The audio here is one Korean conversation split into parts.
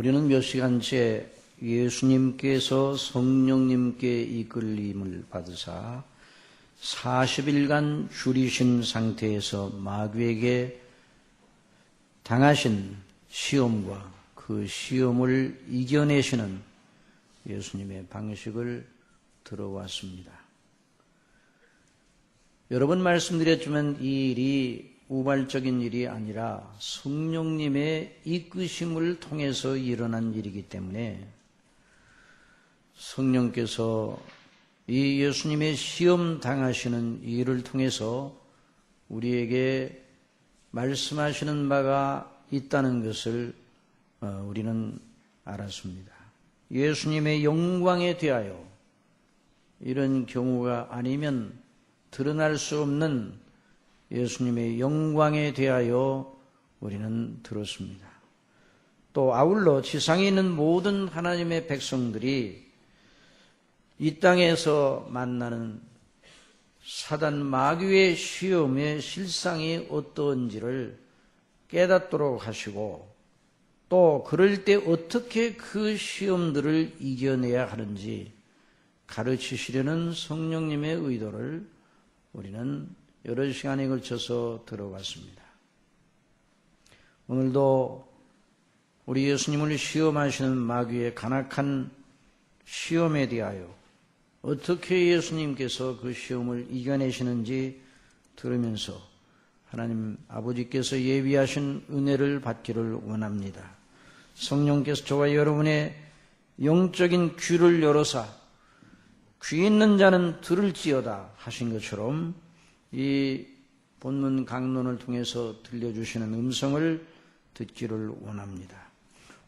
우리는 몇 시간째 예수님께서 성령님께 이끌림을 받으사 40일간 줄이신 상태에서 마귀에게 당하신 시험과 그 시험을 이겨내시는 예수님의 방식을 들어왔습니다. 여러 번 말씀드렸지만 이 일이 우발적인 일이 아니라 성령님의 이끄심을 통해서 일어난 일이기 때문에 성령께서 이 예수님의 시험 당하시는 일을 통해서 우리에게 말씀하시는 바가 있다는 것을 우리는 알았습니다. 예수님의 영광에 대하여 이런 경우가 아니면 드러날 수 없는 예수님의 영광에 대하여 우리는 들었습니다. 또 아울러 지상에 있는 모든 하나님의 백성들이 이 땅에서 만나는 사단 마귀의 시험의 실상이 어떠한지를 깨닫도록 하시고 또 그럴 때 어떻게 그 시험들을 이겨내야 하는지 가르치시려는 성령님의 의도를 우리는 여러 시간에 걸쳐서 들어왔습니다. 오늘도 우리 예수님을 시험하시는 마귀의 간악한 시험에 대하여 어떻게 예수님께서 그 시험을 이겨내시는지 들으면서 하나님 아버지께서 예비하신 은혜를 받기를 원합니다. 성령께서 저와 여러분의 영적인 귀를 열어사 귀 있는 자는 들을지어다 하신 것처럼 이 본문 강론을 통해서 들려주시는 음성을 듣기를 원합니다.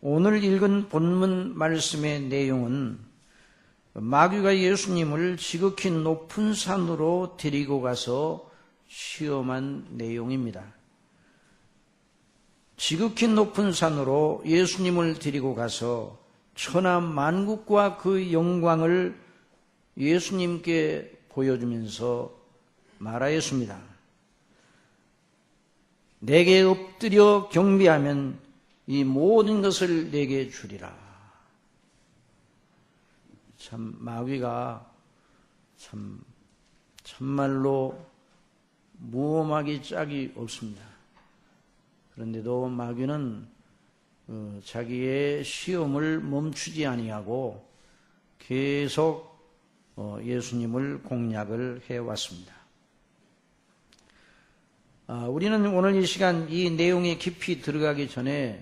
오늘 읽은 본문 말씀의 내용은 마귀가 예수님을 지극히 높은 산으로 데리고 가서 시험한 내용입니다. 지극히 높은 산으로 예수님을 데리고 가서 천하 만국과 그 영광을 예수님께 보여주면서 말하였습니다. 내게 엎드려 경배하면 이 모든 것을 내게 주리라. 참 마귀가 참말로 무엄하기 짝이 없습니다. 그런데도 마귀는 자기의 시험을 멈추지 아니하고 계속 예수님을 공략을 해왔습니다. 우리는 오늘 이 시간 이 내용에 깊이 들어가기 전에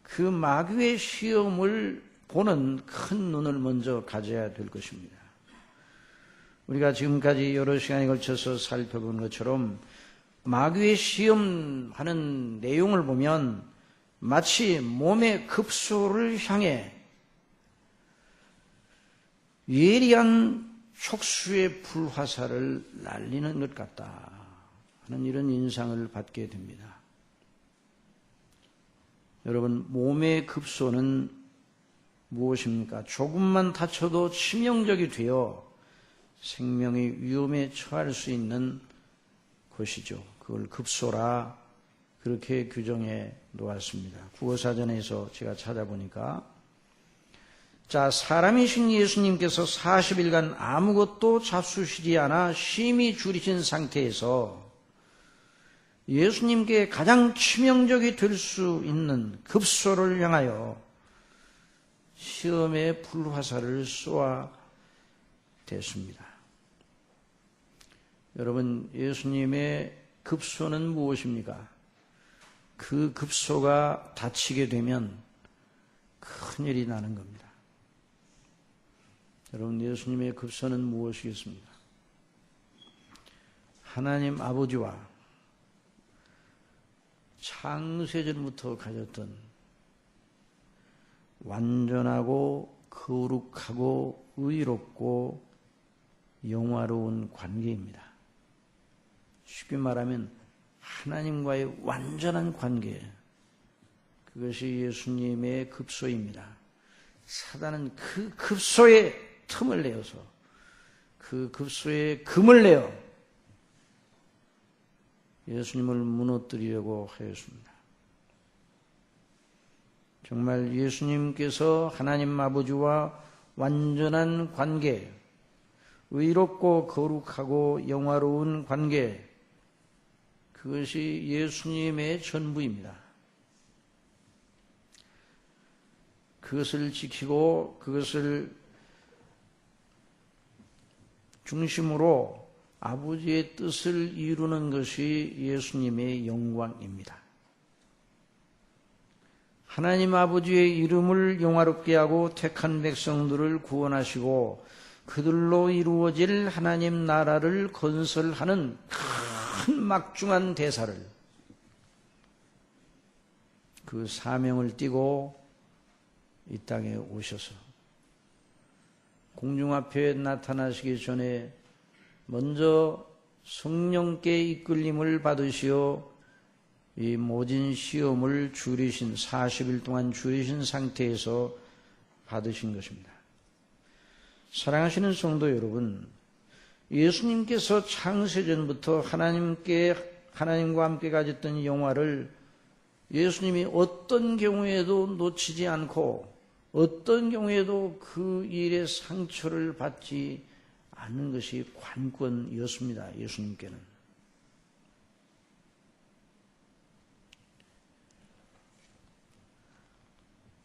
그 마귀의 시험을 보는 큰 눈을 먼저 가져야 될 것입니다. 우리가 지금까지 여러 시간에 걸쳐서 살펴본 것처럼 마귀의 시험하는 내용을 보면 마치 몸의 급소를 향해 예리한 촉수의 불화살을 날리는 것 같다 하는 이런 인상을 받게 됩니다. 여러분, 몸의 급소는 무엇입니까? 조금만 다쳐도 치명적이 되어 생명의 위험에 처할 수 있는 것이죠. 그걸 급소라 그렇게 규정해 놓았습니다. 국어사전에서 제가 찾아보니까 사람이신 예수님께서 40일간 아무것도 잡수시지 않아 심히 줄이신 상태에서 예수님께 가장 치명적이 될 수 있는 급소를 향하여 시험의 불화살을 쏘아댔습니다. 여러분, 예수님의 급소는 무엇입니까? 그 급소가 다치게 되면 큰일이 나는 겁니다. 여러분, 예수님의 급소는 무엇이겠습니까? 하나님 아버지와 창세전부터 가졌던 완전하고 거룩하고 의롭고 영화로운 관계입니다. 쉽게 말하면 하나님과의 완전한 관계, 그것이 예수님의 급소입니다. 사단은 그 급소에 틈을 내어서 그 급소에 금을 내어 예수님을 무너뜨리려고 하였습니다. 정말 예수님께서 하나님 아버지와 완전한 관계, 의롭고 거룩하고 영화로운 관계, 그것이 예수님의 전부입니다. 그것을 지키고 그것을 중심으로 아버지의 뜻을 이루는 것이 예수님의 영광입니다. 하나님 아버지의 이름을 영화롭게 하고 택한 백성들을 구원하시고 그들로 이루어질 하나님 나라를 건설하는 큰 막중한 대사를, 그 사명을 띠고 이 땅에 오셔서 공중 앞에 나타나시기 전에 먼저 성령께 이끌림을 받으시어 이 모진 시험을 줄이신 40일 동안 줄이신 상태에서 받으신 것입니다. 사랑하시는 성도 여러분, 예수님께서 창세전부터 하나님과 함께 가졌던 영화를 예수님이 어떤 경우에도 놓치지 않고 어떤 경우에도 그 일에 상처를 받지 않는 것이 관건이었습니다. 예수님께는.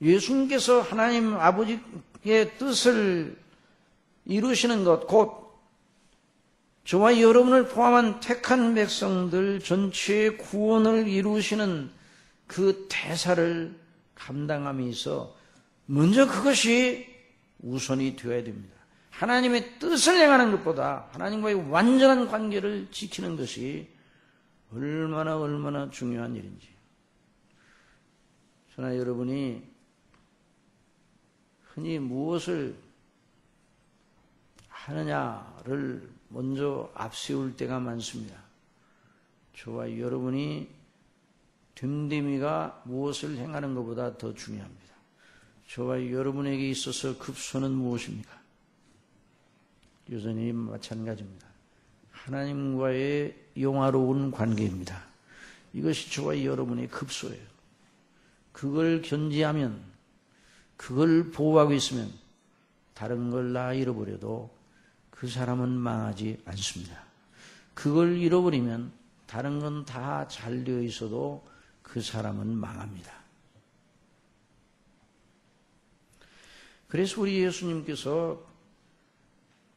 예수님께서 하나님 아버지의 뜻을 이루시는 것, 곧 저와 여러분을 포함한 택한 백성들 전체의 구원을 이루시는 그 대사를 감당함에 있어 먼저 그것이 우선이 되어야 됩니다. 하나님의 뜻을 행하는 것보다 하나님과의 완전한 관계를 지키는 것이 얼마나 중요한 일인지. 저나 여러분이 흔히 무엇을 하느냐를 먼저 앞세울 때가 많습니다. 저와 여러분이 됨됨이가 무엇을 행하는 것보다 더 중요합니다. 저와 여러분에게 있어서 급소는 무엇입니까? 여전히 마찬가지입니다. 하나님과의 영화로운 관계입니다. 이것이 저와 여러분의 급소예요. 그걸 견지하면, 그걸 보호하고 있으면 다른 걸 다 잃어버려도 그 사람은 망하지 않습니다. 그걸 잃어버리면 다른 건 다 잘 되어 있어도 그 사람은 망합니다. 그래서 우리 예수님께서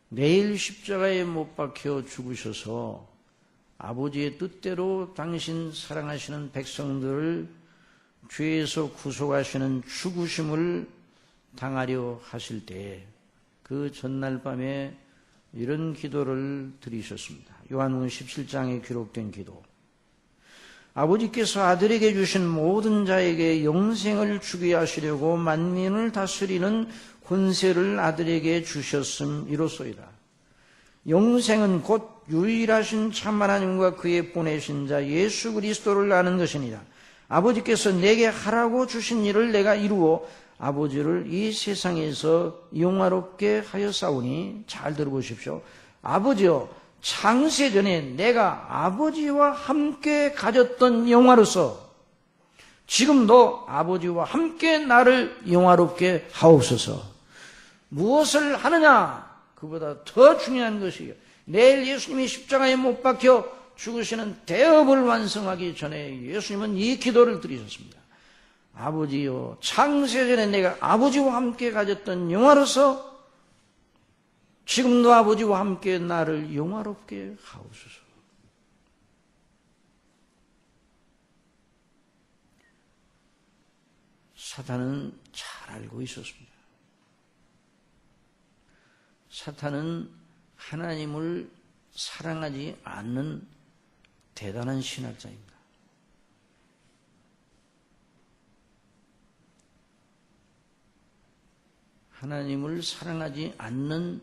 매일 십자가에 못 박혀 죽으셔서 아버지의 뜻대로 당신 사랑하시는 백성들을 죄에서 구속하시는 죽으심을 당하려 하실 때 그 전날 밤에 이런 기도를 드리셨습니다. 요한복음 17장에 기록된 기도. 아버지께서 아들에게 주신 모든 자에게 영생을 주게 하시려고 만민을 다스리는 권세를 아들에게 주셨음이로소이다. 영생은 곧 유일하신 참 하나님과 그의 보내신 자 예수 그리스도를 아는 것이니라. 아버지께서 내게 하라고 주신 일을 내가 이루어 아버지를 이 세상에서 영화롭게 하였사오니, 잘 들어보십시오. 아버지여, 창세전에 내가 아버지와 함께 가졌던 영화로서 지금도 아버지와 함께 나를 영화롭게 하옵소서. 무엇을 하느냐? 그보다 더 중요한 것이요, 내일 예수님이 십자가에 못 박혀 죽으시는 대업을 완성하기 전에 예수님은 이 기도를 드리셨습니다. 아버지요, 창세전에 내가 아버지와 함께 가졌던 영화로서 지금도 아버지와 함께 나를 영화롭게 하옵소서. 사탄은 잘 알고 있었습니다. 사탄은 하나님을 사랑하지 않는 대단한 신학자입니다. 하나님을 사랑하지 않는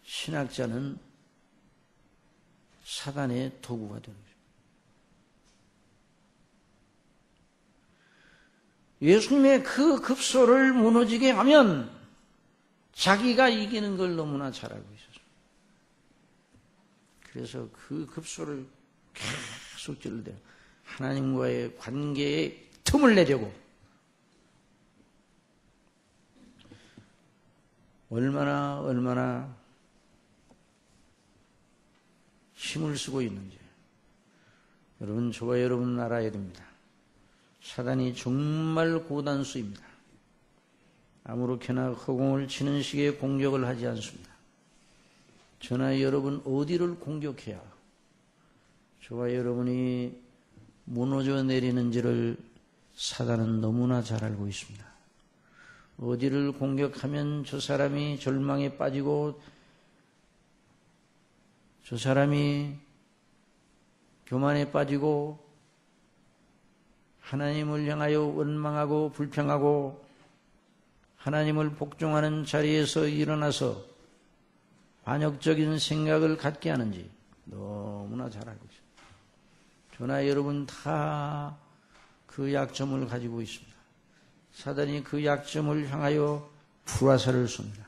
신학자는 사단의 도구가 되는 것입니다. 예수님의 그 급소를 무너지게 하면 자기가 이기는 걸 너무나 잘 알고 있었습니다. 그래서 그 급소를 계속 찔러대요. 하나님과의 관계에 틈을 내려고 얼마나 힘을 쓰고 있는지 여러분, 저와 여러분은 알아야 됩니다. 사단이 정말 고단수입니다. 아무렇게나 허공을 치는 식의 공격을 하지 않습니다. 저나 여러분 어디를 공격해야 저와 여러분이 무너져 내리는지를 사단은 너무나 잘 알고 있습니다. 어디를 공격하면 저 사람이 절망에 빠지고 저 사람이 교만에 빠지고 하나님을 향하여 원망하고 불평하고 하나님을 복종하는 자리에서 일어나서 반역적인 생각을 갖게 하는지 너무나 잘 알고 있습니다. 저나 여러분 다 그 약점을 가지고 있습니다. 사단이 그 약점을 향하여 불화살을 쏩니다.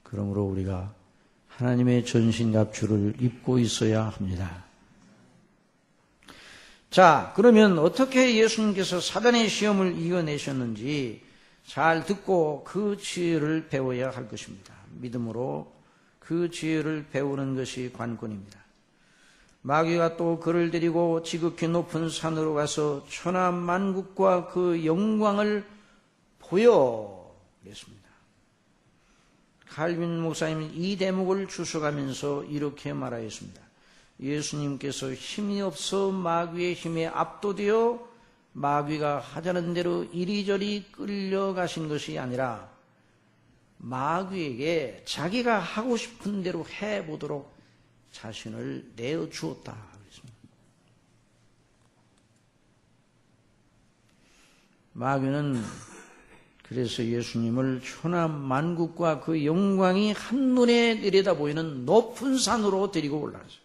그러므로 우리가 하나님의 전신갑주를 입고 있어야 합니다. 자, 그러면 어떻게 예수님께서 사단의 시험을 이겨내셨는지 잘 듣고 그 지혜를 배워야 할 것입니다. 믿음으로 그 지혜를 배우는 것이 관건입니다. 마귀가 또 그를 데리고 지극히 높은 산으로 가서 천하 만국과 그 영광을 보여 그랬습니다. 칼빈 목사님은 이 대목을 주석하면서 이렇게 말하였습니다. 예수님께서 힘이 없어 마귀의 힘에 압도되어 마귀가 하자는 대로 이리저리 끌려가신 것이 아니라 마귀에게 자기가 하고 싶은 대로 해보도록 자신을 내어주었다. 마귀는 그래서 예수님을 천하 만국과 그 영광이 한눈에 내려다보이는 높은 산으로 데리고 올라갔어요.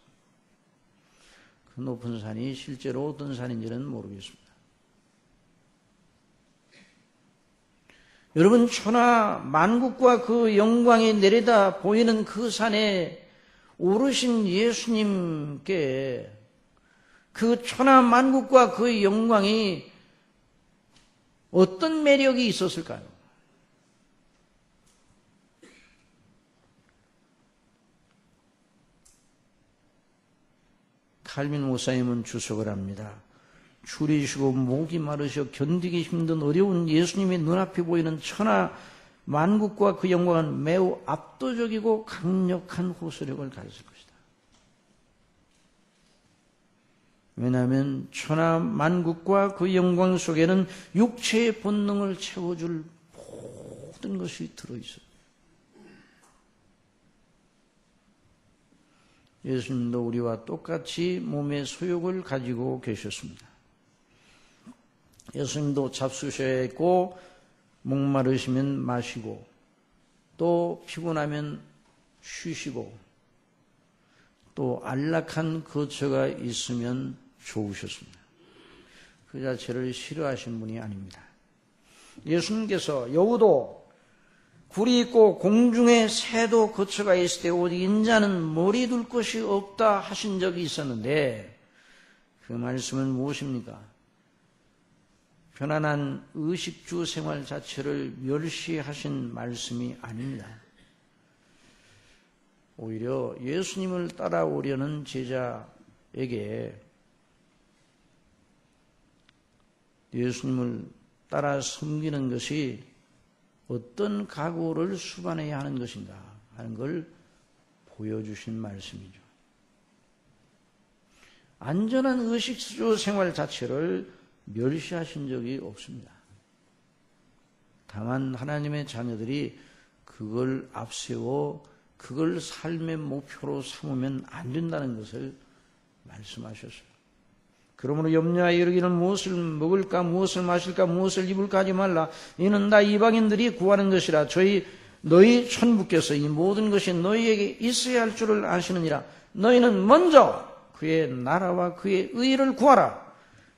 그 높은 산이 실제로 어떤 산인지는 모르겠습니다. 여러분, 천하 만국과 그 영광이 내려다 보이는 그 산에 오르신 예수님께 그 천하 만국과 그 영광이 어떤 매력이 있었을까요? 칼빈 목사님은 주석을 합니다. 줄이시고 목이 마르셔 견디기 힘든 어려운 예수님의 눈앞에 보이는 천하 만국과 그 영광은 매우 압도적이고 강력한 호소력을 가졌을 것이다. 왜냐하면 천하 만국과 그 영광 속에는 육체의 본능을 채워줄 모든 것이 들어있어요. 예수님도 우리와 똑같이 몸의 소욕을 가지고 계셨습니다. 예수님도 잡수셔야 했고 목마르시면 마시고 또 피곤하면 쉬시고 또 안락한 거처가 있으면 좋으셨습니다. 그 자체를 싫어하신 분이 아닙니다. 예수님께서 여우도 굴이 있고 공중에 새도 거처가 있을 때 오직 인자는 머리 둘 것이 없다 하신 적이 있었는데 그 말씀은 무엇입니까? 편안한 의식주 생활 자체를 멸시하신 말씀이 아닙니다. 오히려 예수님을 따라오려는 제자에게 예수님을 따라 섬기는 것이 어떤 각오를 수반해야 하는 것인가 하는 걸 보여주신 말씀이죠. 안전한 의식주 생활 자체를 멸시하신 적이 없습니다. 다만 하나님의 자녀들이 그걸 앞세워 그걸 삶의 목표로 삼으면 안 된다는 것을 말씀하셨어요. 그러므로 염려하여 이르기를 무엇을 먹을까 무엇을 마실까 무엇을 입을까 하지 말라. 이는 다 이방인들이 구하는 것이라. 너희 천부께서 이 모든 것이 너희에게 있어야 할 줄을 아시느니라. 너희는 먼저 그의 나라와 그의 의를 구하라.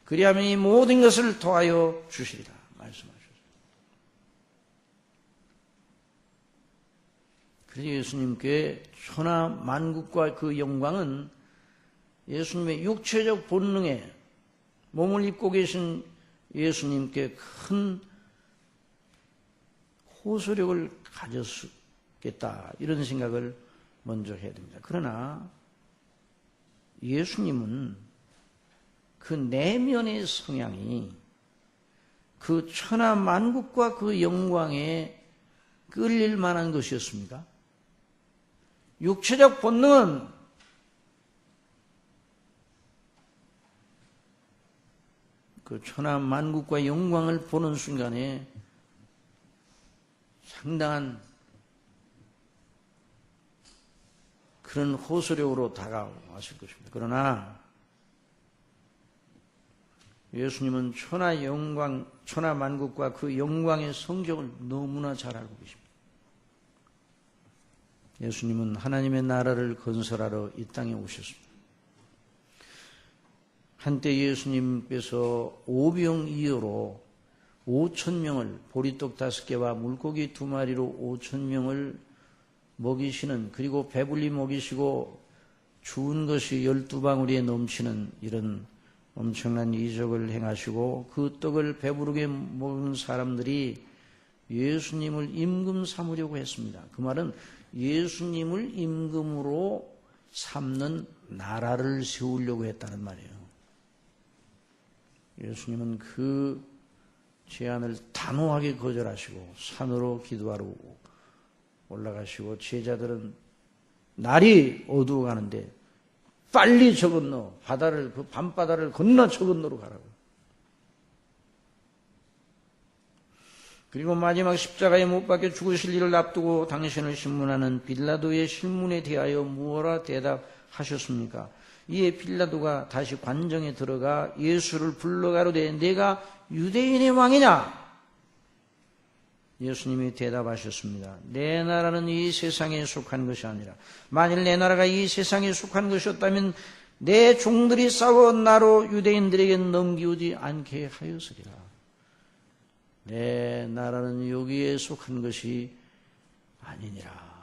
그리하면 이 모든 것을 더하여 주시리라 말씀하셨어요. 그래서 예수님께 천하 만국과 그 영광은 예수님의 육체적 본능에 몸을 입고 계신 예수님께 큰 호소력을 가졌겠다 이런 생각을 먼저 해야 됩니다. 그러나 예수님은 그 내면의 성향이 그 천하 만국과 그 영광에 끌릴 만한 것이었습니까? 육체적 본능은 그 천하 만국과 영광을 보는 순간에 상당한 그런 호소력으로 다가왔을 것입니다. 그러나 예수님은 천하 만국과 그 영광의 성격을 너무나 잘 알고 계십니다. 예수님은 하나님의 나라를 건설하러 이 땅에 오셨습니다. 한때 예수님께서 오병이어로 5,000명을 보리떡 5개와 물고기 2마리로 5,000명을 먹이시는, 그리고 배불리 먹이시고 주운 것이 12방울이에 넘치는 이런 엄청난 이적을 행하시고 그 떡을 배부르게 먹은 사람들이 예수님을 임금 삼으려고 했습니다. 그 말은 예수님을 임금으로 삼는 나라를 세우려고 했다는 말이에요. 예수님은 그 제안을 단호하게 거절하시고 산으로 기도하러 올라가시고 제자들은 날이 어두워가는데 빨리 저 건너 그 밤바다를 건너 저 건너로 가라고. 그리고 마지막 십자가에 못 박혀 죽으실 일을 앞두고 당신을 신문하는 빌라도의 신문에 대하여 무엇라 대답하셨습니까? 이에 빌라도가 다시 관정에 들어가 예수를 불러가로되 내가 유대인의 왕이냐? 예수님이 대답하셨습니다. 내 나라는 이 세상에 속한 것이 아니라 만일 내 나라가 이 세상에 속한 것이었다면 내 종들이 싸워 나로 유대인들에게 넘기우지 않게 하였으리라. 내 나라는 여기에 속한 것이 아니니라.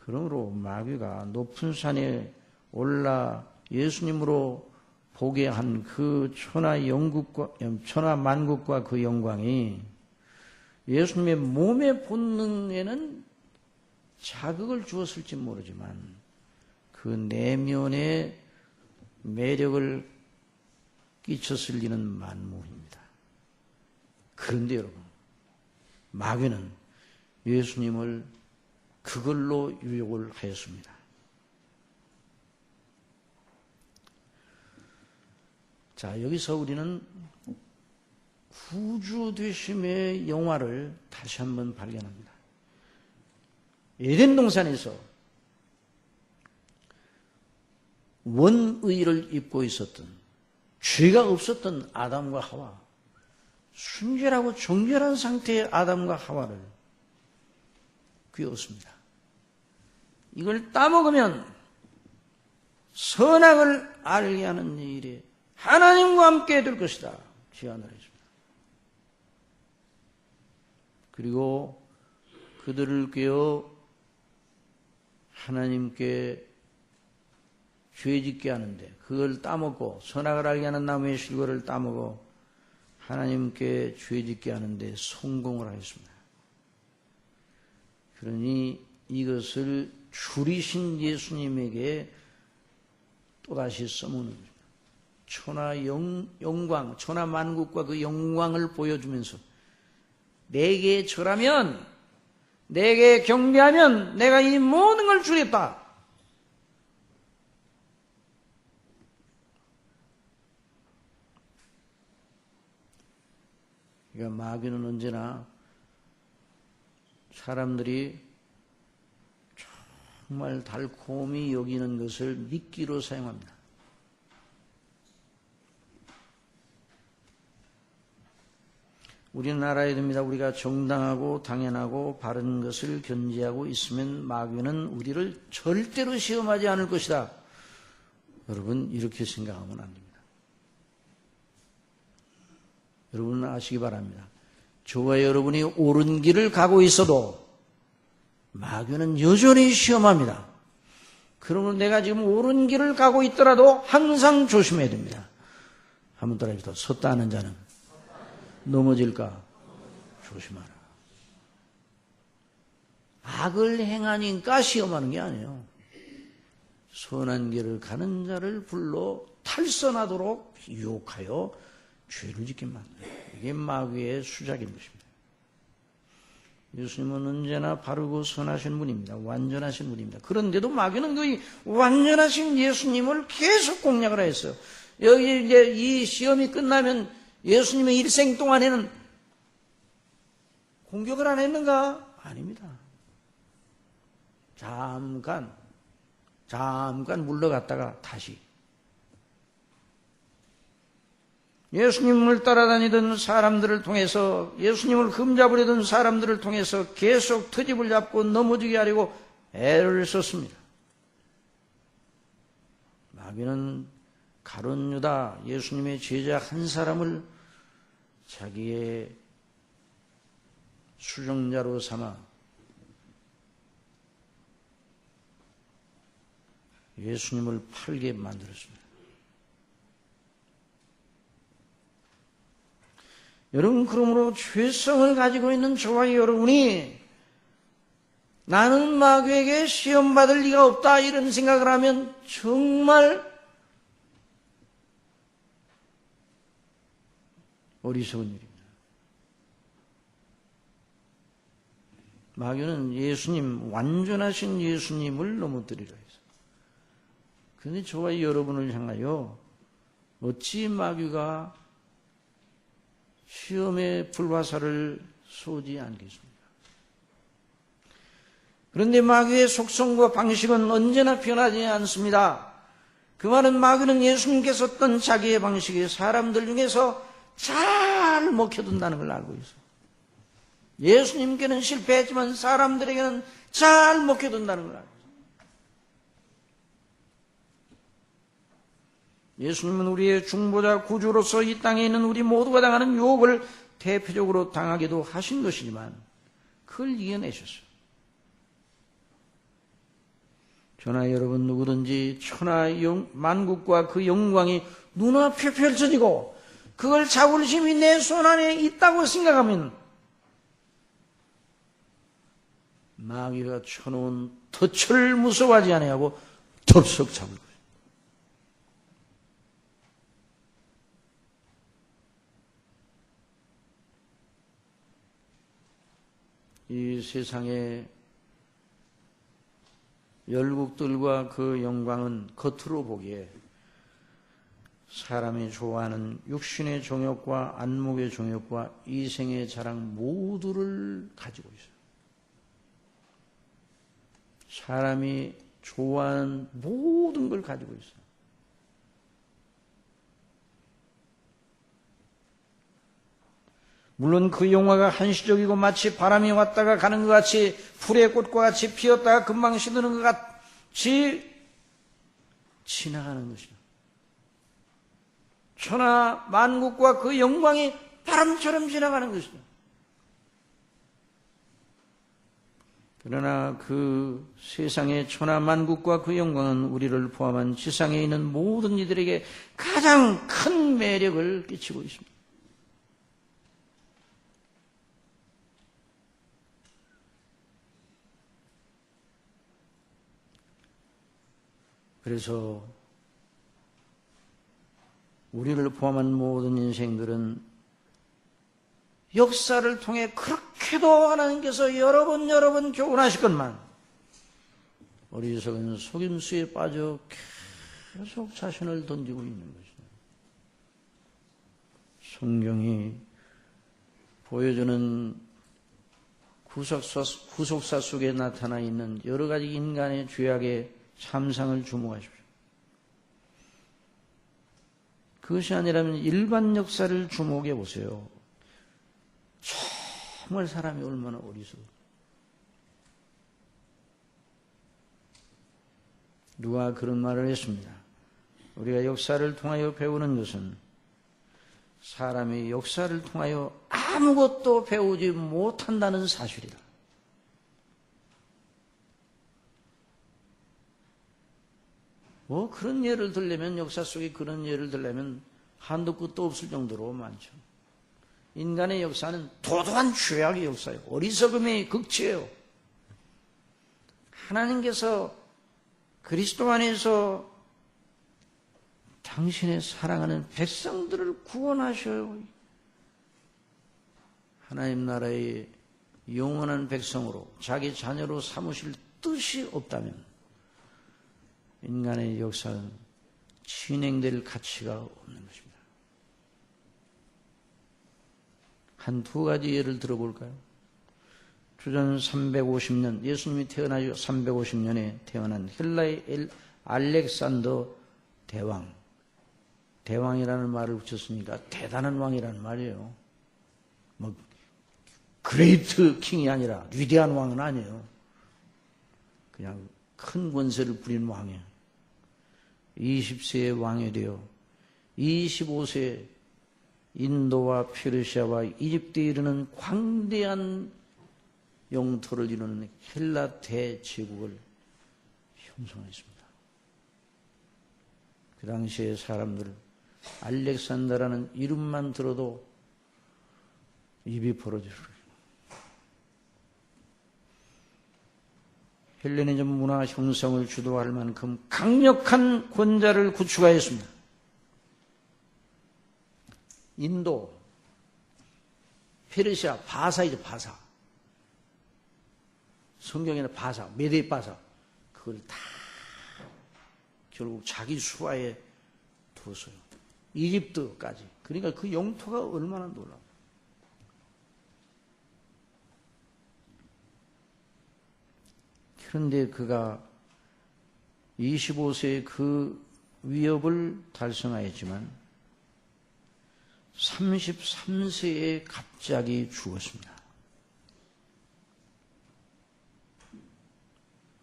그러므로 마귀가 높은 산에 올라 예수님으로 보게 한 그 천하 만국과 그 영광이 예수님의 몸의 본능에는 자극을 주었을지 모르지만 그 내면의 매력을 끼쳤을 리는 만무입니다. 그런데 여러분, 마귀는 예수님을 그걸로 유혹을 하였습니다. 자, 여기서 우리는 구주되심의 영화를 다시 한번 발견합니다. 에덴 동산에서 원의를 입고 있었던 죄가 없었던 아담과 하와, 순결하고 정결한 상태의 아담과 하와를 귀었습니다. 이걸 따먹으면 선악을 알게 하는 일에 하나님과 함께 될 것이다 제안을 했습니다. 그리고 그들을 꿰어 하나님께 죄짓게 하는데 그걸 따먹고 선악을 알게 하는 나무의 실과를 따먹어 하나님께 죄짓게 하는데 성공을 하였습니다. 그러니 이것을 줄이신 예수님에게 또다시 써먹는 겁니다. 천하 영광, 천하 만국과 그 영광을 보여주면서 내게 절하면, 내게 경배하면 내가 이 모든 걸 주겠다. 그러니까 마귀는 언제나 사람들이 정말 달콤히 여기는 것을 미끼로 사용합니다. 우리는 알아야 됩니다. 우리가 정당하고 당연하고 바른 것을 견지하고 있으면 마귀는 우리를 절대로 시험하지 않을 것이다. 여러분, 이렇게 생각하면 안 됩니다. 여러분은 아시기 바랍니다. 저와 여러분이 옳은 길을 가고 있어도 마귀는 여전히 시험합니다. 그러면 내가 지금 옳은 길을 가고 있더라도 항상 조심해야 됩니다. 한번 따라해주세요. 섰다 하는 자는 넘어질까 조심하라. 악을 행하니까 시험하는 게 아니에요. 선한 길을 가는 자를 불러 탈선하도록 유혹하여 죄를 짓게 만들어요. 이게 마귀의 수작인 것입니다. 예수님은 언제나 바르고 선하신 분입니다. 완전하신 분입니다. 그런데도 마귀는 그 완전하신 예수님을 계속 공략을 했어요. 여기 이제 이 시험이 끝나면 예수님의 일생 동안에는 공격을 안 했는가? 아닙니다. 잠깐 물러갔다가 다시 예수님을 따라다니던 사람들을 통해서, 예수님을 흠잡으려던 사람들을 통해서 계속 트집을 잡고 넘어지게 하려고 애를 썼습니다. 마귀는 가룟 유다, 예수님의 제자 한 사람을 자기의 수종자로 삼아 예수님을 팔게 만들었습니다. 여러분, 그러므로 죄성을 가지고 있는 저와 여러분이 나는 마귀에게 시험받을 리가 없다 이런 생각을 하면 정말 어리석은 일입니다. 마귀는 예수님, 완전하신 예수님을 넘어뜨리려 해서. 그런데 저와 여러분을 향하여 어찌 마귀가 시험의 불화살을 쏘지 않겠습니까? 그런데 마귀의 속성과 방식은 언제나 변하지 않습니다. 그 말은 마귀는 예수님께서 썼던 자기의 방식이 사람들 중에서 잘 먹혀든다는 걸 알고 있어요. 예수님께는 실패했지만 사람들에게는 잘 먹혀든다는 걸 알고 있어요. 예수님은 우리의 중보자 구주로서 이 땅에 있는 우리 모두가 당하는 유혹을 대표적으로 당하기도 하신 것이지만 그걸 이겨내셨어요. 저나 여러분 누구든지 천하 만국과 그 영광이 눈앞에 펼쳐지고 그걸 잡을 힘이 내 손 안에 있다고 생각하면 마귀가 쳐놓은 덫을 무서워하지 아니하고 덥석 잡을 거예요. 이 세상의 열국들과 그 영광은 겉으로 보기에 사람이 좋아하는 육신의 정욕과 안목의 정욕과 이생의 자랑 모두를 가지고 있어요. 사람이 좋아하는 모든 걸 가지고 있어요. 물론 그 영화가 한시적이고 마치 바람이 왔다가 가는 것 같이 풀의 꽃과 같이 피었다가 금방 시드는 것 같이 지나가는 것이죠. 천하 만국과 그 영광이 바람처럼 지나가는 것이죠. 그러나 그 세상의 천하 만국과 그 영광은 우리를 포함한 지상에 있는 모든 이들에게 가장 큰 매력을 끼치고 있습니다. 그래서 우리를 포함한 모든 인생들은 역사를 통해 그렇게도 하나님께서 여러 번 교훈하실 것만 어리석은 속임수에 빠져 계속 자신을 던지고 있는 것이죠. 성경이 보여주는 구속사 속에 나타나 있는 여러 가지 인간의 죄악의 참상을 주목하십시오. 그것이 아니라면 일반 역사를 주목해 보세요. 정말 사람이 얼마나 어리석어. 누가 그런 말을 했습니다. 우리가 역사를 통하여 배우는 것은 사람이 역사를 통하여 아무것도 배우지 못한다는 사실이다. 그런 예를 들려면 역사 속에 그런 예를 들려면 한도 끝도 없을 정도로 많죠. 인간의 역사는 도도한 죄악의 역사예요. 어리석음의 극치예요. 하나님께서 그리스도 안에서 당신의 사랑하는 백성들을 구원하셔요. 하나님 나라의 영원한 백성으로 자기 자녀로 삼으실 뜻이 없다면 인간의 역사는 진행될 가치가 없는 것입니다. 한두 가지 예를 들어볼까요? 주전 350년, 예수님이 태어나기 350년에 태어난 헬라의 알렉산더 대왕. 대왕이라는 말을 붙였으니까 대단한 왕이라는 말이에요. 그레이트 킹이 아니라 위대한 왕은 아니에요. 그냥 큰 권세를 부린 왕이에요. 20세에 왕이 되어 25세 인도와 페르시아와 이집트에 이르는 광대한 영토를 이루는 헬라 대제국을 형성했습니다. 그 당시에 사람들 알렉산더라는 이름만 들어도 입이 벌어지더라. 헬레니즘 문화 형성을 주도할 만큼 강력한 권자를 구축하였습니다. 인도, 페르시아, 바사이죠, 바사. 성경에는 바사, 메데 바사. 그걸 다 결국 자기 수하에 뒀어요. 이집트까지. 그러니까 그 영토가 얼마나 놀라워. 그런데 그가 25세에 그 위협을 달성하였지만 33세에 갑자기 죽었습니다.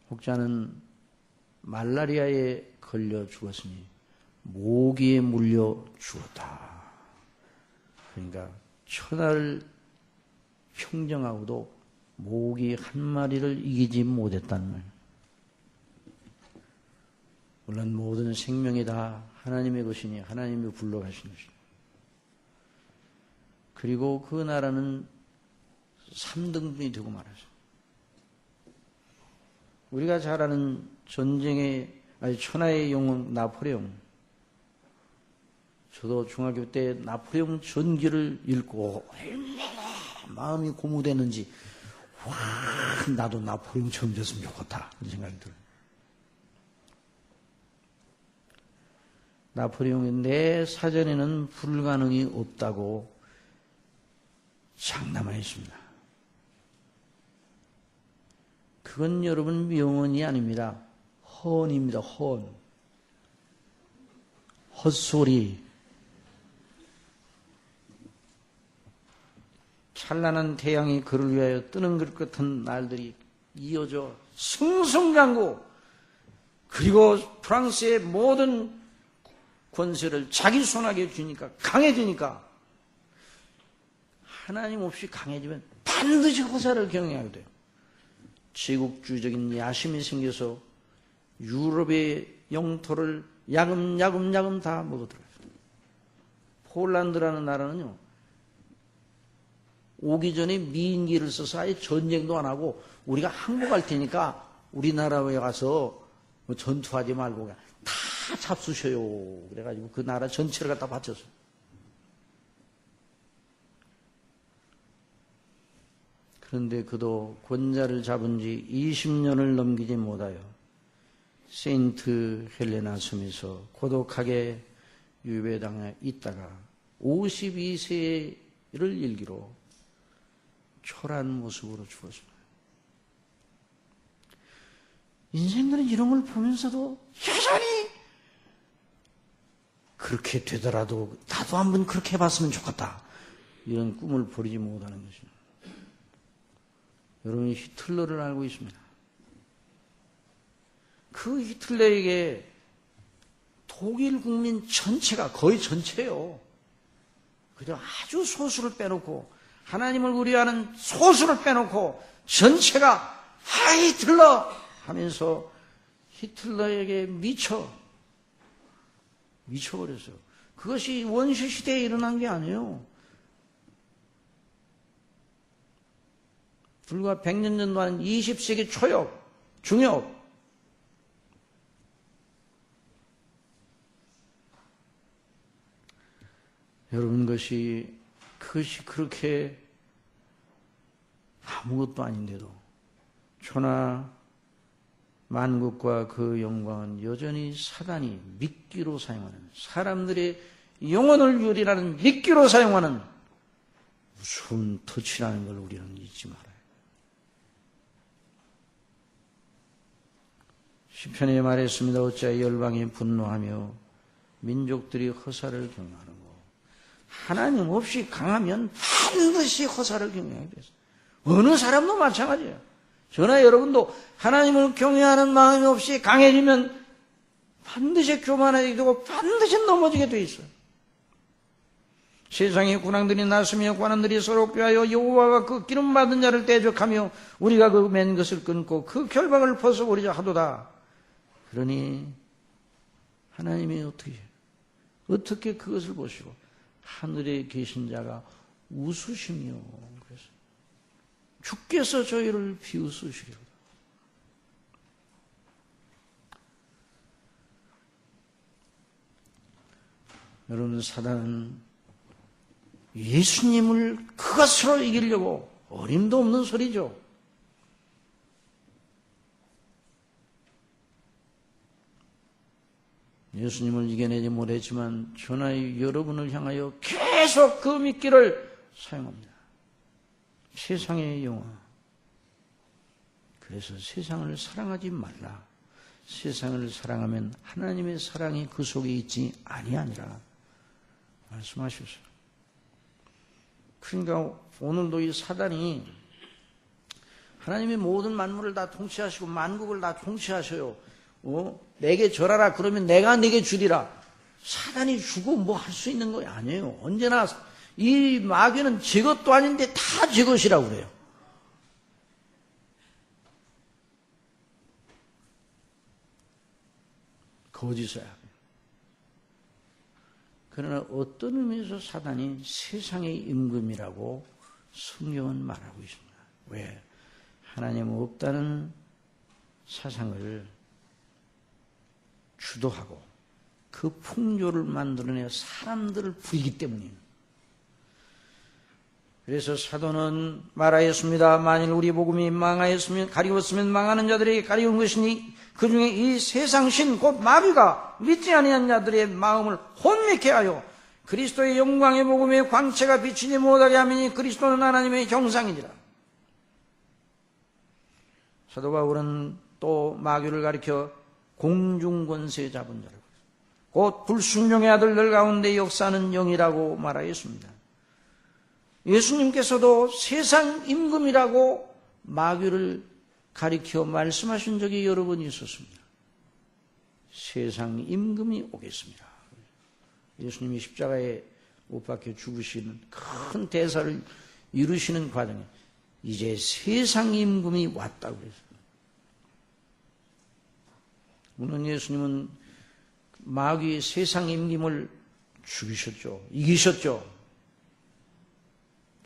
혹자는 말라리아에 걸려 죽었으니 모기에 물려 죽었다. 그러니까 천하를 평정하고도 모기 한 마리를 이기지 못했다는 말. 물론 모든 생명이 다 하나님의 것이니 하나님이 불러가신 것이다. 그리고 그 나라는 3등분이 되고 말았어요. 우리가 잘 아는 천하의 영웅 나폴레옹. 저도 중학교 때 나폴레옹 전기를 읽고 얼마나 마음이 고무되는지 와, 나도 나폴레옹 처음 됐으면 좋겠다 그런 생각이 들어요. 나폴레옹이 내 사전에는 불가능이 없다고 장담하였습니다. 그건 여러분 명언이 아닙니다. 헌입니다. 헌. 헛소리. 찬란한 태양이 그를 위하여 뜨는 것 같은 날들이 이어져 승승장구. 그리고 프랑스의 모든 권세를 자기 손아귀에 쥐니까 강해지니까 하나님 없이 강해지면 반드시 허사를 경영하게 돼요. 제국주의적인 야심이 생겨서 유럽의 영토를 야금야금 다 먹어들어요. 폴란드라는 나라는요, 오기 전에 미인기를 써서 아예 전쟁도 안 하고 우리가 항복할 테니까 우리나라에 가서 뭐 전투하지 말고 그냥 다 잡수셔요. 그래가지고 그 나라 전체를 갖다 바쳤어요. 그런데 그도 권자를 잡은 지 20년을 넘기지 못하여 세인트 헬레나 섬에서 고독하게 유배당에 있다가 52세를 일기로 초라한 모습으로 죽었습니다. 인생들은 이런 걸 보면서도 여전히 그렇게 되더라도 나도 한번 그렇게 해봤으면 좋겠다. 이런 꿈을 버리지 못하는 것입니다. 여러분이 히틀러를 알고 있습니다. 그 히틀러에게 독일 국민 전체가 거의 전체예요. 그저 아주 소수를 빼놓고 하나님을 우려하는 소수를 빼놓고 전체가 히틀러 하면서 히틀러에게 미쳐버렸어요. 그것이 원시 시대에 일어난 게 아니에요. 불과 100년 전도 아닌 20세기 초엽, 중엽. 여러분, 그것이 그렇게 아무것도 아닌데도 천하 만국과 그 영광은 여전히 사단이 미끼로 사용하는, 사람들의 영혼을 유리라는 미끼로 사용하는 무서운 터치라는 걸 우리는 잊지 말아요. 시편에 말했습니다. 어찌하여 열방이 분노하며 민족들이 허사를 경하는고. 하나님 없이 강하면 반드시 허사를 경외하게 돼서 어느 사람도 마찬가지예요. 저나 여러분도 하나님을 경외하는 마음이 없이 강해지면 반드시 교만하게 되고 반드시 넘어지게 돼 있어요. 세상에 군왕들이 났으며 관원들이 서로 꾀하여 여호와가 그 기름받은 자를 대적하며 우리가 그 맨 것을 끊고 그 결박을 벗어버리자 하도다. 그러니 하나님이 어떻게 그것을 보시고 하늘에 계신 자가 웃으시며 그래서 주께서 저희를 비웃으시리로다. 여러분, 사단은 예수님을 그것으로 이기려고 어림도 없는 소리죠. 예수님을 이겨내지 못했지만 저나 여러분을 향하여 계속 그 미끼를 사용합니다. 세상의 영화. 그래서 세상을 사랑하지 말라. 세상을 사랑하면 하나님의 사랑이 그 속에 있지 아니하니라 말씀하셨어요. 그러니까 오늘도 이 사단이 하나님의 모든 만물을 다 통치하시고 만국을 다 통치하셔요. 내게 절하라 그러면 내가 내게 주리라. 사단이 주고 뭐 할 수 있는 거 아니에요. 언제나 이 마귀는 제 것도 아닌데 다 제 것이라고 그래요. 거짓이야. 그러나 어떤 의미에서 사단이 세상의 임금이라고 성경은 말하고 있습니다. 왜? 하나님 없다는 사상을 주도하고 그 풍조를 만들어내 사람들을 부리기 때문입니다. 그래서 사도는 말하였습니다. 만일 우리 복음이 망하였으면 가리웠으면 망하는 자들에게 가리운 것이니 그 중에 이 세상신 곧 마귀가 믿지 아니한 자들의 마음을 혼미케 하여 그리스도의 영광의 복음의 광채가 비치지 못하게 하미니 그리스도는 하나님의 형상이니라. 사도 바울은 또 마귀를 가리켜 공중권세 잡은 자라고 곧 불순종의 아들들 가운데 역사하는 영이라고 말하였습니다. 예수님께서도 세상 임금이라고 마귀를 가리켜 말씀하신 적이 여러 번 있었습니다. 세상 임금이 오겠습니다. 예수님이 십자가에 못 박혀 죽으시는 큰 대사를 이루시는 과정에 이제 세상 임금이 왔다고 그랬어요. 물론 예수님은 마귀의 세상 임금을 죽이셨죠. 이기셨죠.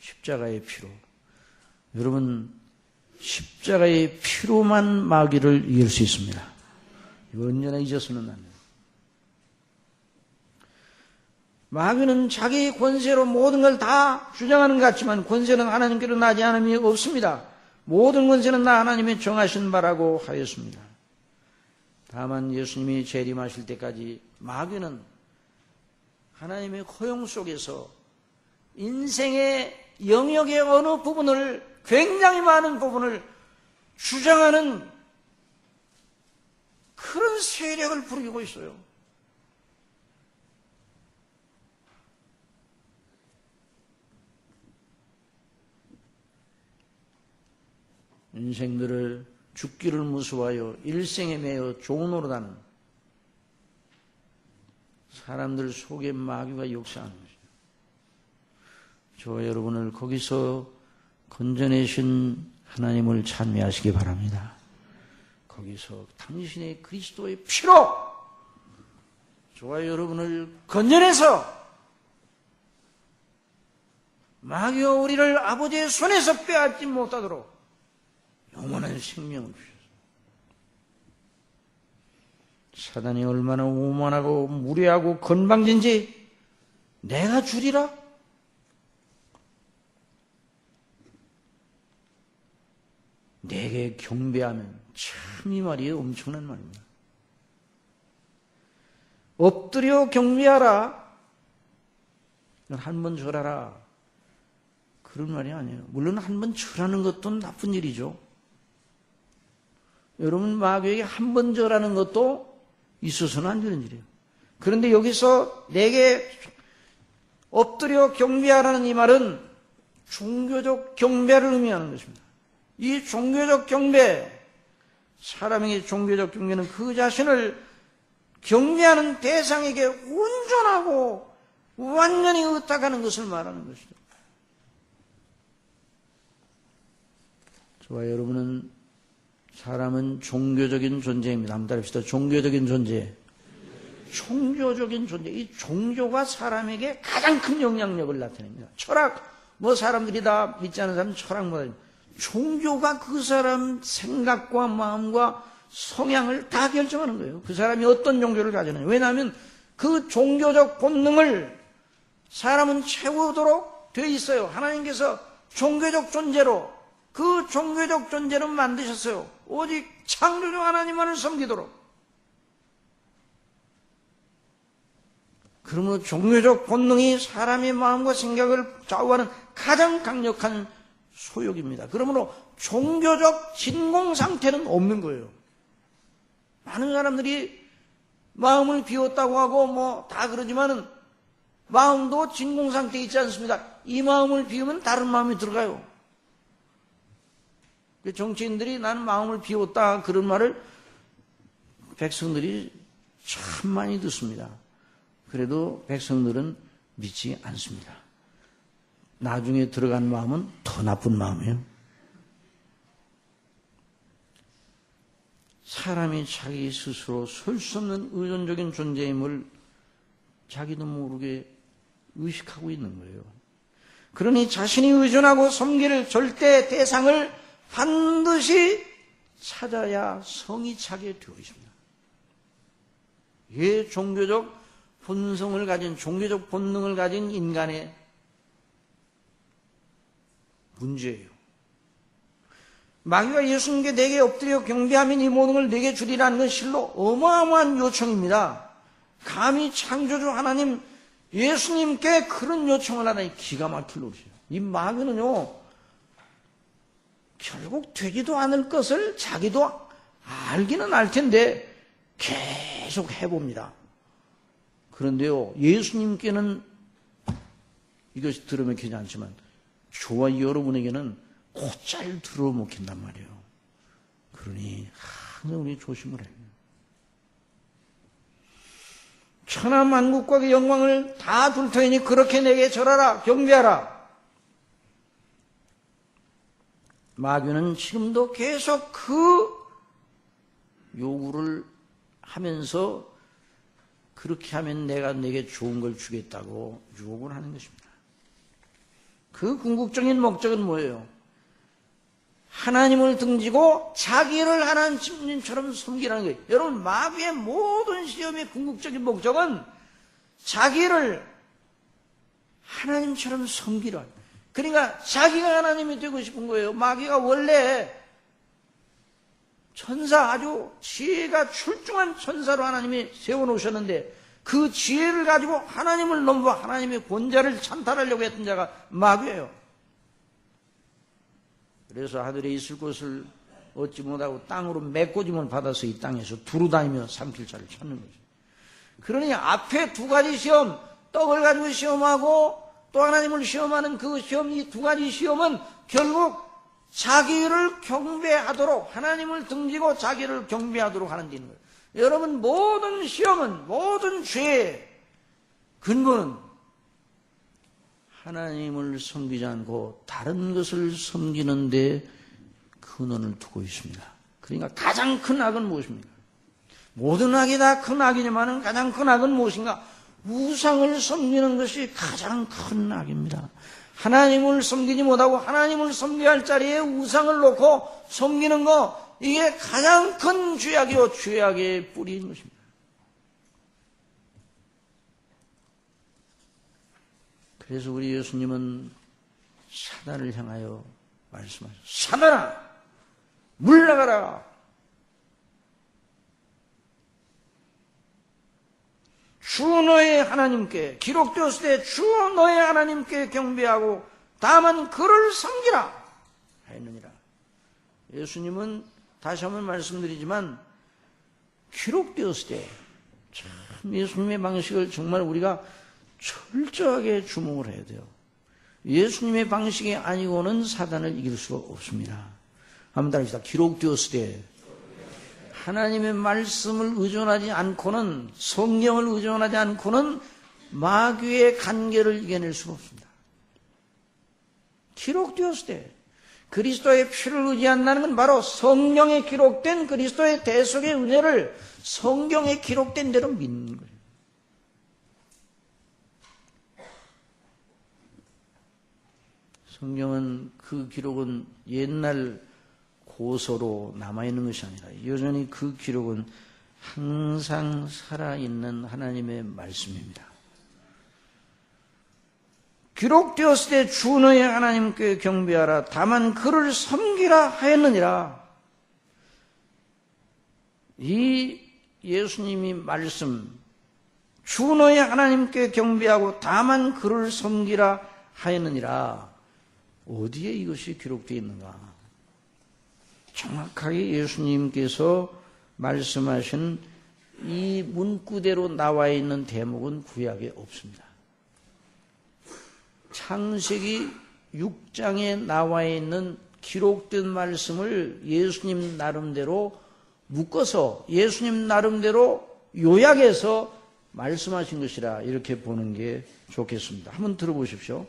십자가의 피로. 여러분, 십자가의 피로만 마귀를 이길 수 있습니다. 이거 언제나 잊어서는 안 돼요. 마귀는 자기 권세로 모든 걸 다 주장하는 것 같지만 권세는 하나님께로 나지 않음이 없습니다. 모든 권세는 나 하나님의 정하신 바라고 하였습니다. 다만 예수님이 재림하실 때까지 마귀는 하나님의 허용 속에서 인생의 영역의 어느 부분을, 굉장히 많은 부분을 주장하는 그런 세력을 부리고 있어요. 인생들을 죽기를 무서워하여 일생에 매여 종노릇하는 사람들 속에 마귀가 역사하는 것입니다. 저와 여러분을 거기서 건져내신 하나님을 찬미하시기 바랍니다. 거기서 당신의 그리스도의 피로 저와 여러분을 건져내서 마귀가 우리를 아버지의 손에서 빼앗지 못하도록 영원한 생명을 주셨습니다. 사단이 얼마나 오만하고 무례하고 건방진지 내가 주리라? 내게 경배하면 참 이 말이 엄청난 말입니다. 엎드려 경배하라. 한 번 절하라. 그런 말이 아니에요. 물론 한 번 절하는 것도 나쁜 일이죠. 여러분, 마귀에게 한 번 절하는 것도 있어서는 안 되는 일이에요. 그런데 여기서 내게 엎드려 경배하라는 이 말은 종교적 경배를 의미하는 것입니다. 이 종교적 경배, 사람에게 종교적 경배는 그 자신을 경배하는 대상에게 온전하고 완전히 의탁하는 것을 말하는 것이죠. 저와 여러분은 사람은 종교적인 존재입니다. 한번 따라합시다. 종교적인 존재. 종교적인 존재. 이 종교가 사람에게 가장 큰 영향력을 나타냅니다. 철학, 뭐 사람들이 다 믿지 않는 사람 철학보다 종교가 그 사람 생각과 마음과 성향을 다 결정하는 거예요. 그 사람이 어떤 종교를 가지느냐. 왜냐하면 그 종교적 본능을 사람은 채우도록 되어 있어요. 하나님께서 종교적 존재로 그 종교적 존재로 만드셨어요. 오직 창조주 하나님만을 섬기도록. 그러므로 종교적 본능이 사람의 마음과 생각을 좌우하는 가장 강력한 소욕입니다. 그러므로 종교적 진공 상태는 없는 거예요. 많은 사람들이 마음을 비웠다고 하고 뭐 다 그러지만은 마음도 진공 상태에 있지 않습니다. 이 마음을 비우면 다른 마음이 들어가요. 정치인들이 나는 마음을 비웠다 그런 말을 백성들이 참 많이 듣습니다. 그래도 백성들은 믿지 않습니다. 나중에 들어간 마음은 더 나쁜 마음이에요. 사람이 자기 스스로 설 수 없는 의존적인 존재임을 자기도 모르게 의식하고 있는 거예요. 그러니 자신이 의존하고 섬길 절대 대상을 반드시 찾아야 성이 차게 되어 있습니다. 이게 종교적 본성을 가진, 종교적 본능을 가진 인간의 문제예요. 마귀가 예수님께 내게 엎드려 경배하면 이 모든 걸 내게 주리라는 건 실로 어마어마한 요청입니다. 감히 창조주 하나님 예수님께 그런 요청을 하다니 기가 막힐 노릇이에요. 이 마귀는요, 결국 되지도 않을 것을 자기도 알기는 알 텐데 계속 해봅니다. 그런데요, 예수님께는 이것이 들으면 괜찮지만 저와 여러분에게는 곧잘 들어먹힌단 말이에요. 그러니 항상 우리 조심을 해요. 천하 만국과 그 영광을 다 줄 터이니 그렇게 내게 절하라, 경배하라. 마귀는 지금도 계속 그 요구를 하면서 그렇게 하면 내가 내게 좋은 걸 주겠다고 유혹을 하는 것입니다. 그 궁극적인 목적은 뭐예요? 하나님을 등지고 자기를 하나님처럼 섬기라는 거예요. 여러분, 마귀의 모든 시험의 궁극적인 목적은 자기를 하나님처럼 섬기라. 그러니까 자기가 하나님이 되고 싶은 거예요. 마귀가 원래 천사, 아주 지혜가 출중한 천사로 하나님이 세워놓으셨는데 그 지혜를 가지고 하나님을 넘고 하나님의 권자를 찬탈하려고 했던 자가 마귀예요. 그래서 하늘에 있을 것을 얻지 못하고 땅으로 메꿔짐을 받아서 이 땅에서 두루다니며 삼킬 자를 찾는 거죠. 그러니 앞에 두 가지 시험, 떡을 가지고 시험하고 또 하나님을 시험하는 그 시험, 이 두 가지 시험은 결국 자기를 경배하도록, 하나님을 등지고 자기를 경배하도록 하는 데 있는 거예요. 여러분, 모든 시험은, 모든 죄의 근본은 하나님을 섬기지 않고 다른 것을 섬기는데 근원을 두고 있습니다. 그러니까 가장 큰 악은 무엇입니까? 모든 악이 다 큰 악이지만 가장 큰 악은 무엇인가? 우상을 섬기는 것이 가장 큰 악입니다. 하나님을 섬기지 못하고 하나님을 섬겨야 할 자리에 우상을 놓고 섬기는 거, 이게 가장 큰 죄악이요, 죄악의 뿌리인 것입니다. 그래서 우리 예수님은 사단을 향하여 말씀하셨어요. 사단아, 물러가라. 주 너의 하나님께, 기록되었을 때 주 너의 하나님께 경배하고 다만 그를 섬기라 하였느니라. 예수님은 다시 한번 말씀드리지만 기록되었을 때 참 예수님의 방식을 정말 우리가 철저하게 주목을 해야 돼요. 예수님의 방식이 아니고는 사단을 이길 수가 없습니다. 한번 다릅시다. 기록되었을 때 하나님의 말씀을 의존하지 않고는, 성경을 의존하지 않고는 마귀의 간계를 이겨낼 수가 없습니다. 기록되었을 때 그리스도의 피를 의지한다는 건 바로 성경에 기록된 그리스도의 대속의 은혜를 성경에 기록된 대로 믿는 거예요. 성경은 그 기록은 옛날 고서로 남아있는 것이 아니라 여전히 그 기록은 항상 살아있는 하나님의 말씀입니다. 기록되었을 때 주 너의 하나님께 경배하라. 다만 그를 섬기라 하였느니라. 이 예수님이 말씀, 주 너의 하나님께 경배하고 다만 그를 섬기라 하였느니라. 어디에 이것이 기록되어 있는가? 정확하게 예수님께서 말씀하신 이 문구대로 나와 있는 대목은 구약에 없습니다. 창세기 6장에 나와 있는 기록된 말씀을 예수님 나름대로 묶어서 예수님 나름대로 요약해서 말씀하신 것이라 이렇게 보는 게 좋겠습니다. 한번 들어보십시오.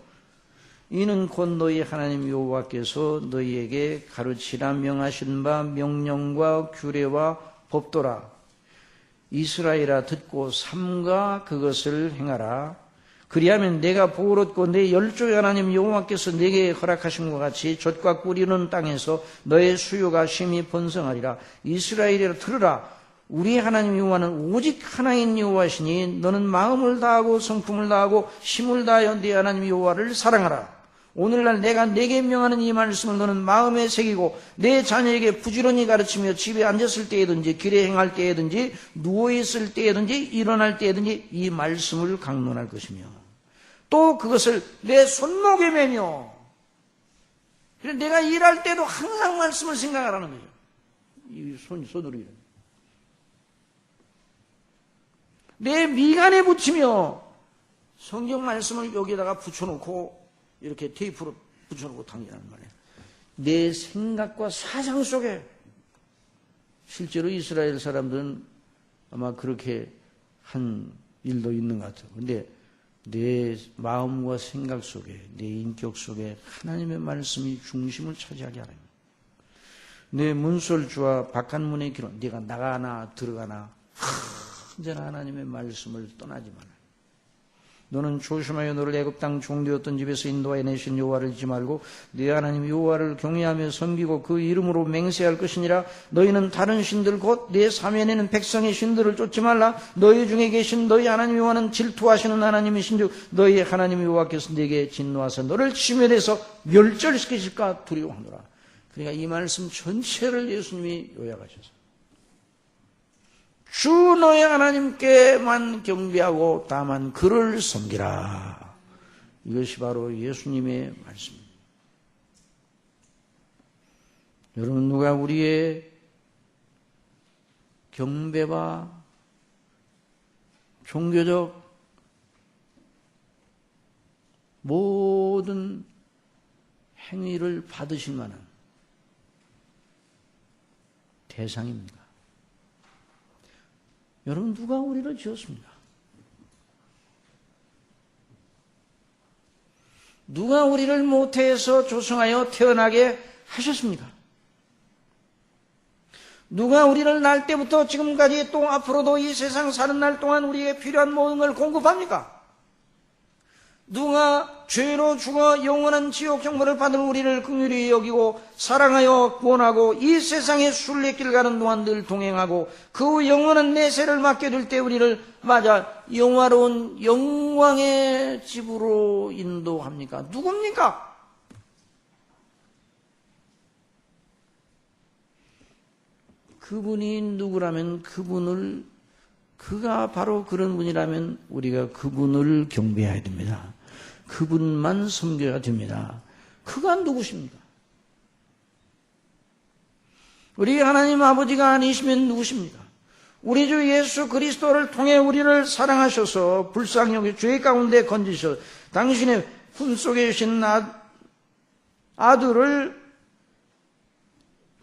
이는 곧 너희 하나님 여호와께서 너희에게 가르치라 명하신 바 명령과 규례와 법도라. 이스라엘아 듣고 삼가 그것을 행하라. 그리하면 내가 복을 얻고 내 열조의 하나님 여호와께서 내게 허락하신 것 같이 젖과 꿀이는 땅에서 너의 수요가 심히 번성하리라. 이스라엘이라 들으라. 우리 하나님 여호와는 오직 하나인 여호와시니 너는 마음을 다하고 성품을 다하고 힘을 다하여 네 하나님 여호와를 사랑하라. 오늘날 내가 내게 명하는 이 말씀을 너는 마음에 새기고 내 자녀에게 부지런히 가르치며 집에 앉았을 때에든지 길에 행할 때에든지 누워있을 때에든지 일어날 때에든지 이 말씀을 강론할 것이며 또 그것을 내 손목에 매며 그래서 내가 일할 때도 항상 말씀을 생각하라는 거죠. 이 손으로 일하는 내 미간에 붙이며 성경 말씀을 여기다가 붙여놓고 이렇게 테이프로 붙여놓고 당기라는 말이에요. 내 생각과 사상 속에 실제로 이스라엘 사람들은 아마 그렇게 한 일도 있는 것 같아요. 근데 내 마음과 생각 속에 내 인격 속에 하나님의 말씀이 중심을 차지하게 하라. 내 문설주와 바깥문의 기록 네가 나가나 들어가나 언제나 하나님의 말씀을 떠나지 마라. 너는 조심하여 너를 애굽 땅 종되었던 집에서 인도하여 내신 여호와를 잊지 말고 네 하나님 여호와를 경외하며 섬기고 그 이름으로 맹세할 것이니라. 너희는 다른 신들 곧 내 사면에는 백성의 신들을 쫓지 말라. 너희 중에 계신 너희 하나님 여호와는 질투하시는 하나님이신즉 너희 하나님 여호와께서 네게 진노하사 너를 치멸해서 멸절시키실까 두려워하노라. 그러니까 이 말씀 전체를 예수님이 요약하셔서 주 너의 하나님께만 경배하고 다만 그를 섬기라. 이것이 바로 예수님의 말씀입니다. 여러분, 누가 우리의 경배와 종교적 모든 행위를 받으실 만한 대상입니까? 여러분, 누가 우리를 지었습니까? 누가 우리를 모태에서 조성하여 태어나게 하셨습니까? 누가 우리를 날 때부터 지금까지 또 앞으로도 이 세상 사는 날 동안 우리에게 필요한 모든 걸 공급합니까? 누가 죄로 죽어 영원한 지옥 형벌을 받을 우리를 긍휼히 여기고 사랑하여 구원하고 이 세상의 순례길 가는 동안 늘 동행하고 그 영원한 내세를 맡게 될 때 우리를 맞아 영화로운 영광의 집으로 인도합니까? 누굽니까? 그분이 누구라면 그가 바로 그런 분이라면 우리가 그분을 경배해야 됩니다. 그분만 섬겨야 됩니다. 그가 누구십니까? 우리 하나님 아버지가 아니시면 누구십니까? 우리 주 예수 그리스도를 통해 우리를 사랑하셔서 불쌍히 여기 죄 가운데 건지셔서 당신의 품속에 계신 아들을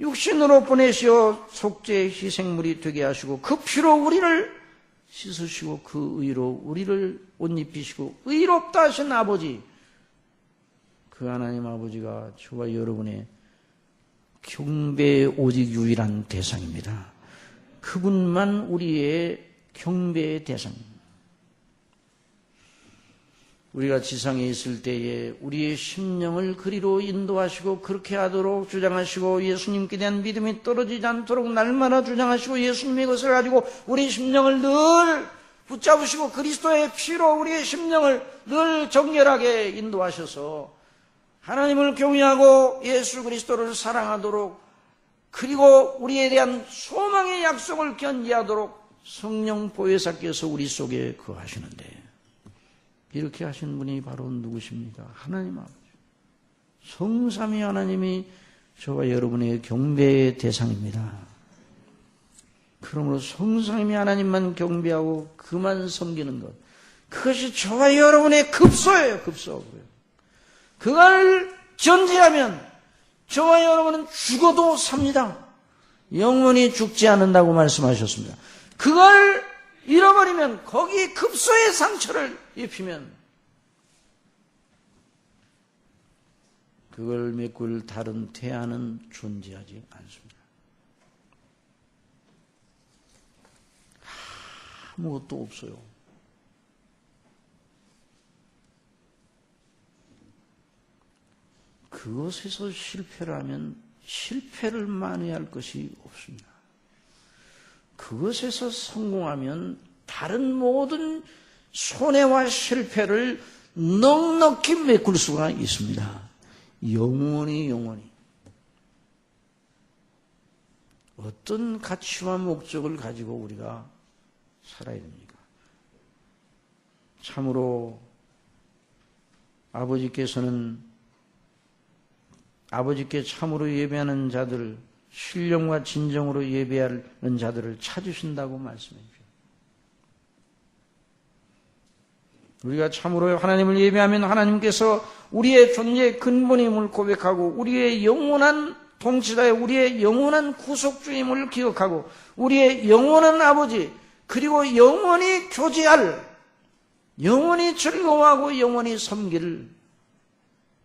육신으로 보내시어 속죄 희생물이 되게 하시고 그 피로 우리를 씻으시고 그 의로 우리를 옷 입히시고 의롭다 하신 아버지, 그 하나님 아버지가 저와 여러분의 경배의 오직 유일한 대상입니다. 그분만 우리의 경배의 대상입니다. 우리가 지상에 있을 때에 우리의 심령을 그리로 인도하시고 그렇게 하도록 주장하시고 예수님께 대한 믿음이 떨어지지 않도록 날마다 주장하시고 예수님의 것을 가지고 우리 심령을 늘 붙잡으시고 그리스도의 피로 우리의 심령을 늘 정결하게 인도하셔서 하나님을 경외하고 예수 그리스도를 사랑하도록 그리고 우리에 대한 소망의 약속을 견지하도록 성령 보혜사께서 우리 속에 거하시는데 이렇게 하신 분이 바로 누구십니까? 하나님 아버지. 성삼위 하나님이 저와 여러분의 경배의 대상입니다. 그러므로 성삼위 하나님만 경배하고 그만 섬기는 것, 그것이 저와 여러분의 급소예요. 급소고요. 그걸 전제하면 저와 여러분은 죽어도 삽니다. 영원히 죽지 않는다고 말씀하셨습니다. 그걸 잃어버리면 거기에 급소의 상처를 입히면 그걸 메꿀 다른 태아는 존재하지 않습니다. 아무것도 없어요. 그것에서 실패를 하면 실패를 만회할 것이 없습니다. 그것에서 성공하면 다른 모든 손해와 실패를 넉넉히 메꿀 수가 있습니다. 영원히. 어떤 가치와 목적을 가지고 우리가 살아야 됩니까? 참으로 아버지께 참으로 예배하는 자들, 신령과 진정으로 예배하는 자들을 찾으신다고 말씀해 주십니다. 우리가 참으로 하나님을 예배하면 하나님께서 우리의 존재의 근본임을 고백하고 우리의 영원한 통치자의 우리의 영원한 구속주임을 기억하고 우리의 영원한 아버지 그리고 영원히 교제할 영원히 즐거워하고 영원히 섬길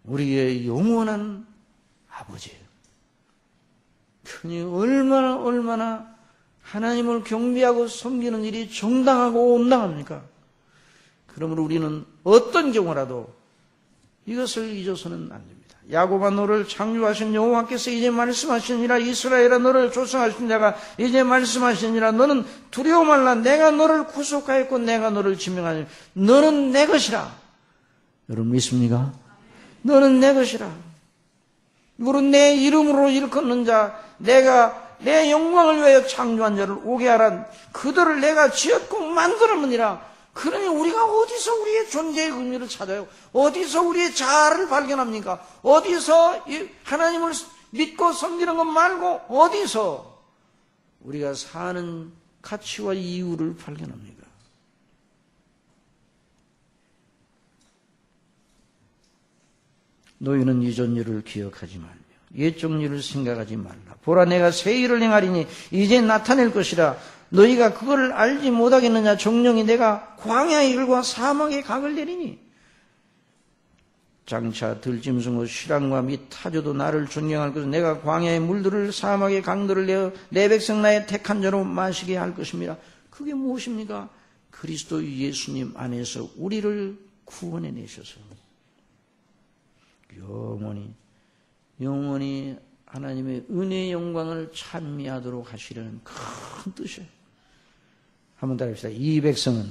우리의 영원한 아버지예요. 그니 얼마나 하나님을 경배하고 섬기는 일이 정당하고 온당합니까? 그러므로 우리는 어떤 경우라도 이것을 잊어서는 안 됩니다. 야곱아 너를 창조하신 여호와께서 이제 말씀하시니라 이스라엘아 너를 조성하신 자가 이제 말씀하시니라 너는 두려워 말라 내가 너를 구속하였고 내가 너를 지명하니 너는 내 것이라. 여러분 믿습니까? 너는 내 것이라. 무릇 내 이름으로 일컫는 자 내가 내 영광을 위하여 창조한 자를 오게 하라. 그들을 내가 지었고 만들었느니라. 그러니 우리가 어디서 우리의 존재의 의미를 찾아요? 어디서 우리의 자아를 발견합니까? 어디서 하나님을 믿고 섬기는 것 말고 어디서 우리가 사는 가치와 이유를 발견합니까? 너희는 이전 일을 기억하지 말며 옛적 일을 생각하지 말라. 보라 내가 새 일을 행하리니 이제 나타낼 것이라. 너희가 그걸 알지 못하겠느냐. 정령이 내가 광야의 일과 사막의 각을 내리니 장차 들짐승의 실랑과 및 타조도 나를 존경할 것은 내가 광야의 물들을 사막의 강들을 내어 내 백성 나의 택한 자로 마시게 할 것입니다. 그게 무엇입니까? 그리스도 예수님 안에서 우리를 구원해 내셔서 영원히 하나님의 은혜의 영광을 찬미하도록 하시려는 큰 뜻이에요. 한번 따라합시다. 이 백성은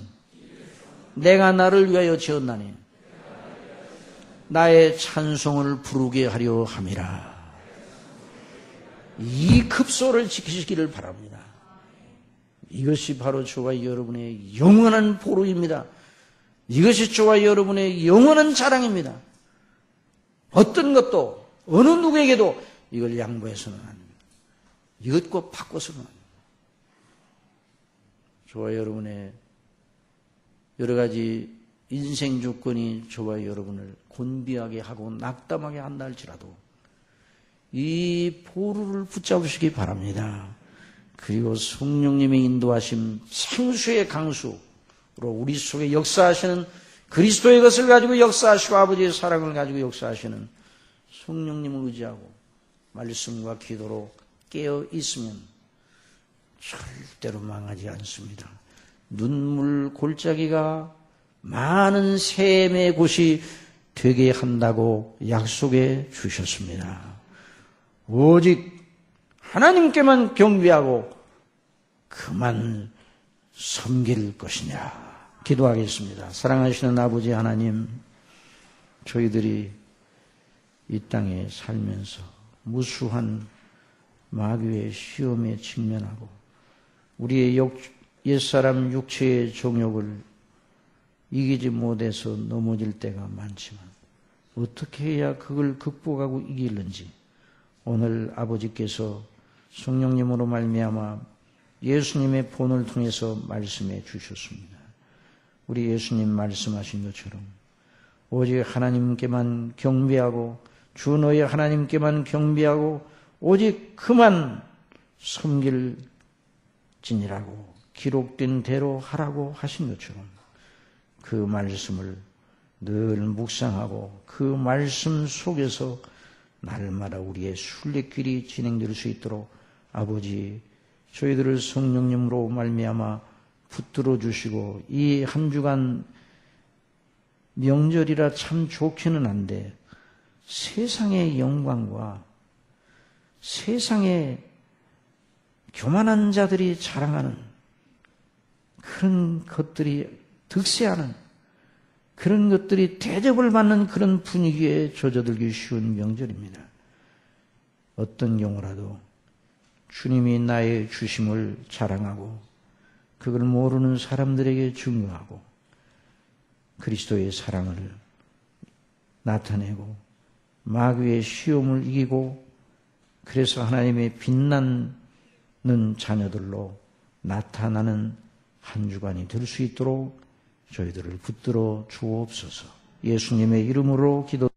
내가 나를 위하여 지었나니 나의 찬송을 부르게 하려 함이라. 이 급소를 지키시기를 바랍니다. 이것이 바로 저와 여러분의 영원한 보루입니다. 이것이 저와 여러분의 영원한 자랑입니다. 어떤 것도 어느 누구에게도 이걸 양보해서는 안 됩니다. 이것과 바꿔서는 안 됩니다. 저와 여러분의 여러 가지 인생 조건이 저와 여러분을 곤비하게 하고 낙담하게 한다 할지라도 이 보루를 붙잡으시기 바랍니다. 그리고 성령님의 인도하심 생수의 강수로 우리 속에 역사하시는 그리스도의 것을 가지고 역사하시고 아버지의 사랑을 가지고 역사하시는 성령님을 의지하고 말씀과 기도로 깨어 있으면 절대로 망하지 않습니다. 눈물 골짜기가 많은 샘의 곳이 되게 한다고 약속해 주셨습니다. 오직 하나님께만 경배하고 그만 섬길 것이냐. 기도하겠습니다. 사랑하시는 아버지 하나님, 저희들이 이 땅에 살면서 무수한 마귀의 시험에 직면하고 우리의 옛사람 육체의 정욕을 이기지 못해서 넘어질 때가 많지만 어떻게 해야 그걸 극복하고 이기는지 오늘 아버지께서 성령님으로 말미암아 예수님의 본을 통해서 말씀해 주셨습니다. 우리 예수님 말씀하신 것처럼 오직 하나님께만 경배하고 주 너희 하나님께만 경배하고 오직 그만 섬길지니라고 기록된 대로 하라고 하신 것처럼 그 말씀을 늘 묵상하고 그 말씀 속에서 날마다 우리의 순례길이 진행될 수 있도록 아버지 저희들을 성령님으로 말미암아 붙들어 주시고 이 한 주간 명절이라 참 좋기는 한데 세상의 영광과 세상의 교만한 자들이 자랑하는 그런 것들이 득세하는 그런 것들이 대접을 받는 그런 분위기에 젖어들기 쉬운 명절입니다. 어떤 경우라도 주님이 나의 주심을 자랑하고 그걸 모르는 사람들에게 증거하고 그리스도의 사랑을 나타내고 마귀의 시험을 이기고 그래서 하나님의 빛나는 자녀들로 나타나는 한 주간이 될 수 있도록 저희들을 붙들어 주옵소서. 예수님의 이름으로 기도